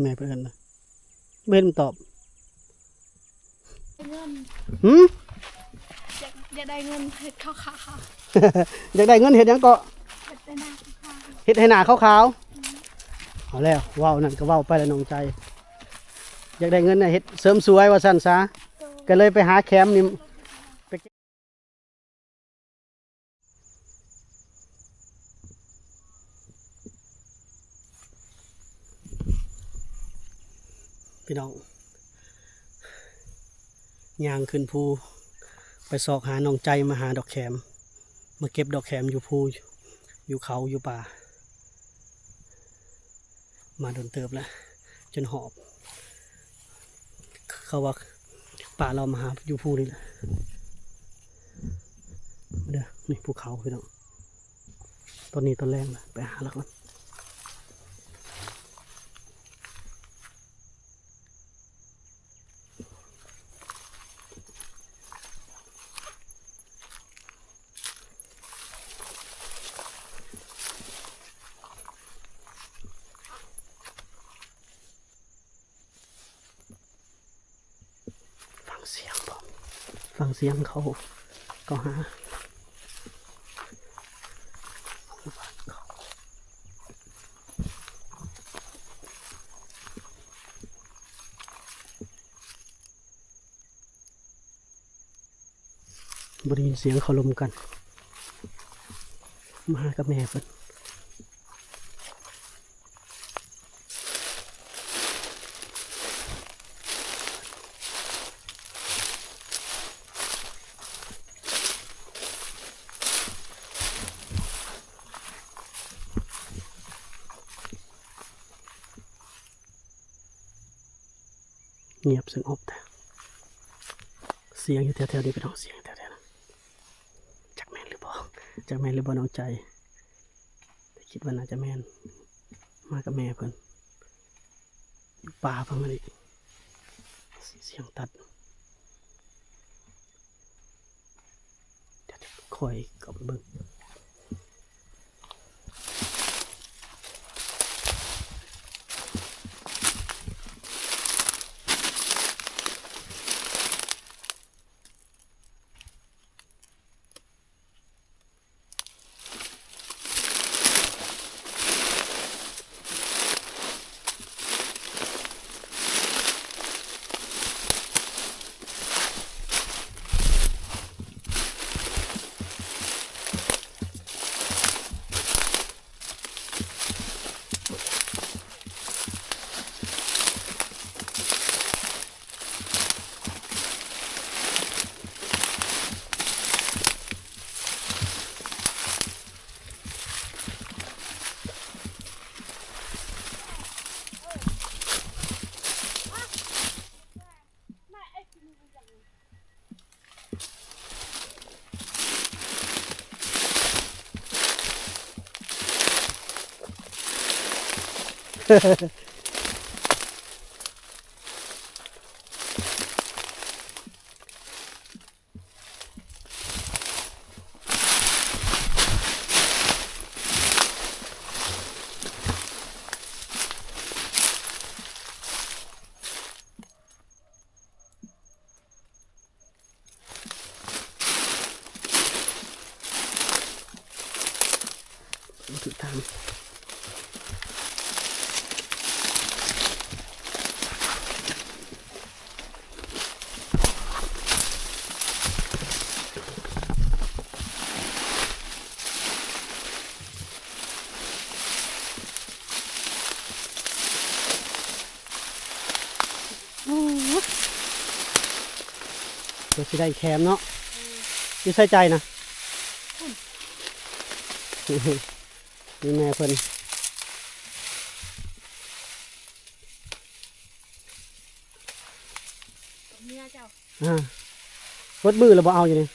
แม่เพื่อนนะเบ้นตอบเงินหืมอยากได้เงินเห็ดข้าวขาว อยากได้เงินเห็ดยังก็ เห็ดได้หน้าข้าว เห็ดให้หนาขาวๆเอาแล้วว้าวนั่นก็ว้าวไปแล้วน้องใจอยากได้เงินน่ะเห็ดเสริมสวยว่าสั่นซะก็เลยไปหาแคมป์นี่พี่น้องย่างขึ้นภูไปสอกหาน้องใจมาหาดอกแคมมาเก็บดอกแคมอยู่ภูอยู่เขาอยู่ป่ามาโดนเติบแล้วจนหอบเขาว่าป่าเรามาหาอยู่ภูนี่แหละเด้อนี่ภูเขาพี่น้องต้นนี้ต้นแรงนะไปหาแล้วก่อนฟังเสียงผมฟังเสียงเขาก็หาบริเสียงเขาลมกันมากับแม่เพิ่นเงียบสงบแต่เสียงอยู่แถวๆนี้เป็นห้องเสียงแถวๆนะจากแม่นหรือบ่จากแม่นหรือบ่น้องใจคิดว่าน่าจะแม่นมากับแม่เพิ่นป่าเพิ่นนี่เสียงตัดเดี๋ยวจะคอยกับเบิ่งถึงทางเดี๋ยวสิได้แคมเนาะอยู่ใส่ใจนะนี่แม่เพิ่นเมียเจ้ามัดมือเราบ่เอาอยู่นี่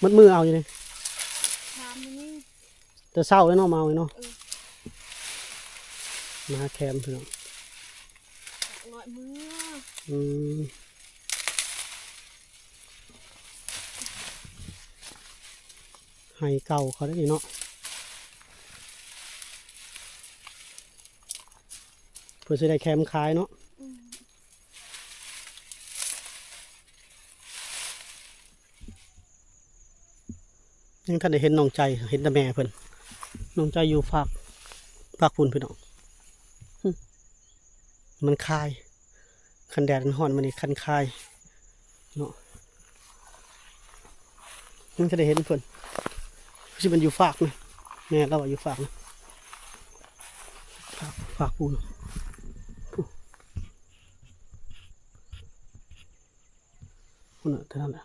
มัดมือเอาอยู่นี่ทำนี่จะเศร้าเลยเนาะเมาเลยเนาะมาแคมเพื่อนลอยมือให้เก่าเขาได้เนาะ เพื่อจะได้แคมขายเนาะยังท่านได้เห็นน้องใจเห็นแต่แม่เพิ่นน้องใจอยู่ฝากพุ่นพี่น้องมันคายคันแดดมันฮ้อนมันนี่คันคายเนาะยังจะได้เห็นเพิ่นที่มันอยู่ฝากนะแม่เราอยู่ฝากนะฝากพุ่นพุ่นเท่านั้นแหละ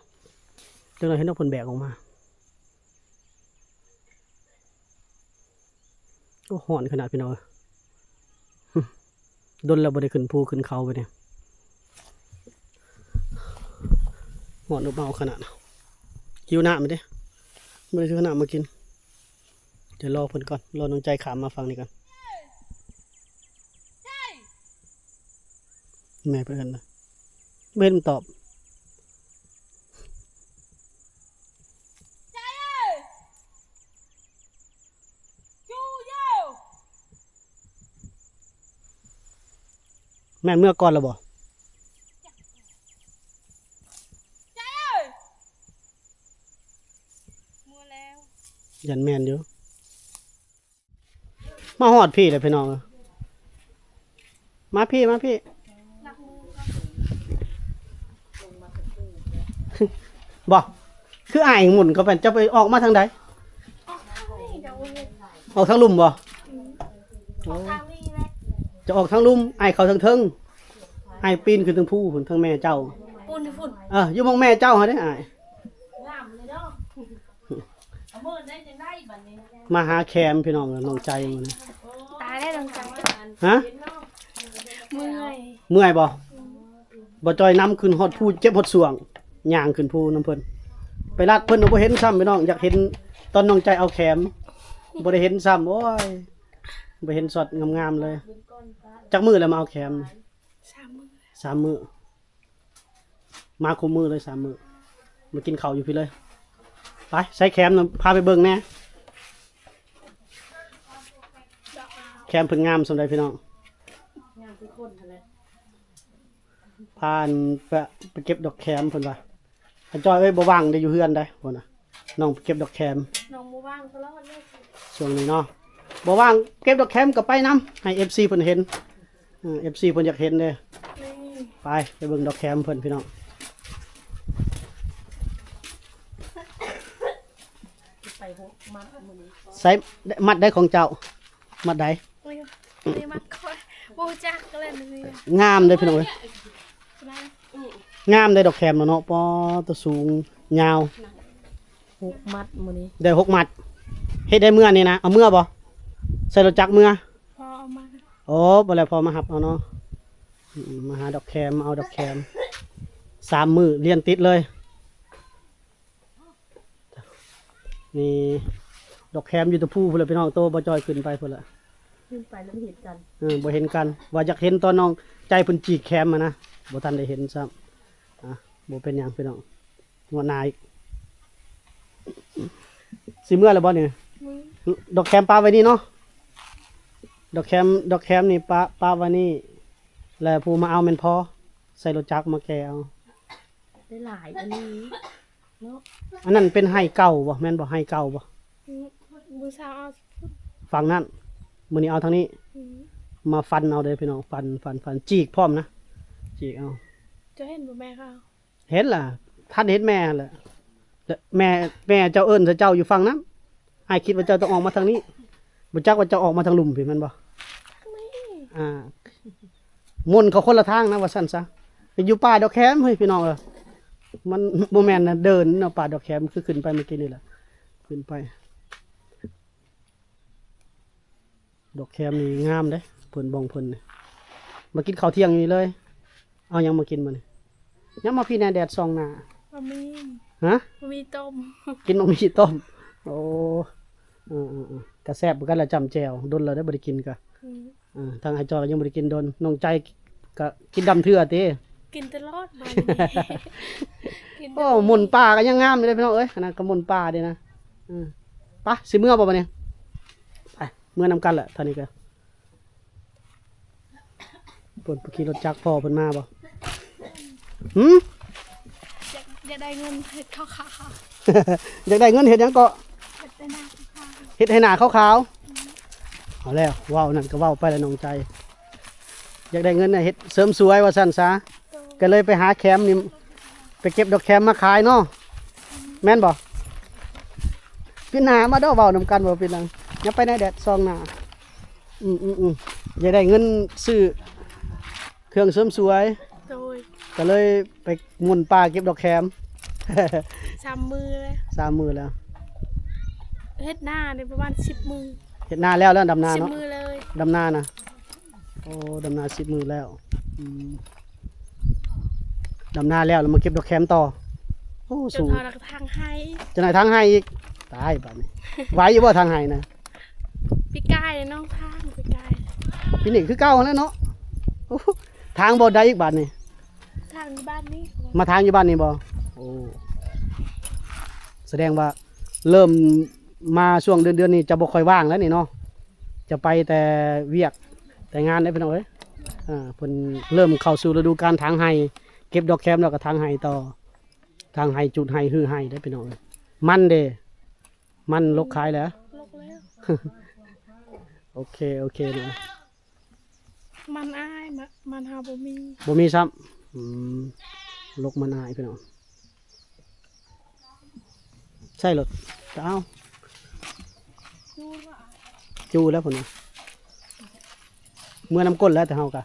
จังเลยเห็นน้องเพิ่นแบกออกมาก็ห่อนขนาดพี่น้องดนเราบ่ได้ขึ้นภูขึ้นเขาไปเนี่ยห่อนอบเอาขนาดหิวน้ำไหมเด้ไม่ได้ซื้อน้ำมากินเดี๋ยวรอเพิ่นก่อนรอน้องใจขามมาฟังนี่ก่อนแม่เพิ่นนะไม่เห็นตอบแม่เมื่อก่อนแล้วบ่ยันแม่นเดี๋ยวมาหอดพี่เลยพี่น้องมาพี่บอกคืออ้ายหมุนก็เป็นจะไปออกมาทางใดออกทางลุ่มบ่จะออกทางลุ่มอ้ายเขาทางเทิงอ้ายปีนขึ้นทางผู้ทางแม่เจ้าอยู่มองแม่เจ้าฮะได้อ้ายมาหาแคมพี่น้องน้องใจมันตายได้น้องใจฮะเมื่อยบ่จอยน้ำขึ้นฮอดผู้เจ็บฮอดสวงย่างขึ้นผู้น้ำเพิ่นไปลาดเพิ่นบ่เห็นซ้ำพี่น้องอยากเห็นตอนน้องใจเอาแคมบ่ได้เห็นซ้ำโอ้ยบ่เห็นสดงามๆเลยจักมือแล้วมาเอาแคม3 มื้อมาคุมมือเลย3 มื้อมากินข้าวอยู่พี่เลยไปใส่แคมพาไปเบิ่งแน่แคมเพิ่นงามสำใดพี่น้องพานไปเก็บดอกแคมเพิ่นว่าอาจอยเอ้ยบ่ว่างได้อยู่เฮือนได้พุ่นน่ะน้องไปเก็บดอกแคมน้องบ่ว่างก็แล้วเลยช่วงนี้เนาะบ่ว่างเก็บดอกแคมก็ไปนํให้ FC เพิ่นเห็นFC เพิ่นอยากเห็นเด้ไปเบิ่งดอกแคมเพิ่นพี่น้องใส่มัดได้ของเจ้ามัดได้นี่มัดคอยบ่จักก็เลยนี่งามเด้พี่น้องเอ้ยงามได้ดอกแคมเนาะปอตัวสูงยาว6 มัดมื้อนี้ได้6 มัดเฮ็ดได้เมื่อนี่นะเอาเมื่อบ่ใส่รถจักรเมื่อพอเอามาโอ้บ่แล้วพอมาหับเอาเนาะมาหาดอกแคมเอาดอกแคม3 มื้อเรียนติดเลยนี่ดอกแคมอยู่ตะพูพุ่นล่ะพี่น้องโตบ่จอยขึ้นไปพุ่นล่ะขึ้นไปแล้วเห็นกันบ่เห็นกันว่าอยากเห็นตอนน้องใจเพิ่นจีกแคมนะบ่ทันได้เห็นซ้ำบ่เป็นหยังพี่น้องงวดหน้าอีกสิเมื่อแล้วบ่นี่ดอกแคมปาไว้นี่เนาะดอกแคมนี่ปาไว้นี่แล้วผู้มาเอาแม่นพอใส่รถจักรมาแกเอาได้หลายอันนี้เนาะอันนั้นเป็นไห้เก่าบ่แม่นบ่ไห้เก่าบ่มือเช้าเอาฝั่งนั้นมื้อนี้เอาทางนี้มาฟันเอาเด้อพี่น้องฟันจีกพร้อมนะจีกเอาจะเห็นบ่แม่เขาเห็นล่ะท่านเห็นแม่แหละแม่เจ้าเอิ้นเจ้าอยู่ฝั่งนั้นอ้ายคิดว่าเจ้าต้องออกมาทางนี้บ่จักว่าเจ้าออกมาทางลุ่มพี่แม่นบ่ม่วนเขาคนละทางนะว่าซั่นซะอยู่ป่าดอกแคมเฮ้ยพี่น้องมันบ่แม่นนะเดินเนาะป่าดอกแคมคือขึ้นไปเมื่อกี้นี่แหละขึ้นไปดอกแคมนี่งามเด้เพิ่นบ้องเพิ่นนี่มากินข้าวเที่ยงนี่เลยเอาหยังมากินมื้อนี้ยังมาพี่แน่แดดส่องหน้าบ่มีฮะบ่มีต้มกินบ่มีต้มโอ้กระแซ่บเหมือนกันละจำแจ่วดนแล้วได้บ่ได้กินกะทางไอ้จอยังบ่ได้กินดนน้องใจก็กินดำเทื่อติกินตลอดมื้อนี้โอ้หมุนป่าก็ยังงามอยู่เลยพี่น้องเอ้ยขนาดก็หมุนป่าดินะไปสิเมื่อบ่บัดนี้ไปเมื่อนำกันแหละเท่านี้ก็ ปุ่นขี่รถจักรพ่อเพิ่นมาบ่หืม อยากได้เงินเฮ็ดข้าวขาว อยากได้เงินเฮ็ดหยังก็ เฮ็ดได้หน้าข้าว เฮ็ดให้หน้าขาวๆเอาแล้วเว้านั่นก็เว้าไปแล้วน้องใจ อยากได้เงินน่ะเฮ็ดเสริมสวยว่าซั่นซะก็เลยไปหาแคมนี่ไปเก็บดอกแคมมาขายเนาะแม่นบ่พี่หน้ามาเด้อเว้านำกันบ่เป็นหยังอย่าไปในแดดซองหน้าอยากได้เงินซื้อเครื่องเสริมสวย โดย ก็เลยไปหมุนป่าเก็บดอกแคม 3 มือเลย 3 มื้อแล้ว เฮ็ดหน้าในประมาณ10 มือ เฮ็ดนาแล้วดำนาเนาะ 10 มือเลย ดำนานะโอ้ดำนา10 มื้อแล้วดำนาแล้วมาเก็บดอกแคมต่อโอ้ จน สูง เฮาทางให้ จะไหนทางให้อีกตายบัดนี้ไหวอยู่บ่ทางให้นะ พี่กายน้องทางพี่กาย ปีนี้คือเก่าแล้วเนาะโอ้ทางบ่ได้อีกบัดนี้ ทางบ้านนี้ มาทางอยู่บ้านนี่บ่โอ้แสดงว่าเริ่มมาช่วงเดือนนี้จะบ่ค่อยว่างแล้วนี่เนาะจะไปแต่เวียกแต่งานได้พี่น้องเอ้ยเพิ่นเริ่มเข้าสู่ฤดูกาลทางไห้เก็บดอกแคมแล้วก็ทางไห้ต่อทางไห้จุดไห้ฮือไห้ได้พี่น้องเอ้ยมันเด้มันลกขายแล้ว ลกแล้ว โอเคเลย มันอ้ายมันหาบ่มี บ่มีซ้ำลกมันอายพี่น้องใช่รถจะเอา ดูว่า จูแล้วพุ่นน่ะเมื่อน้ำก้นแล้วแต่เฮากะ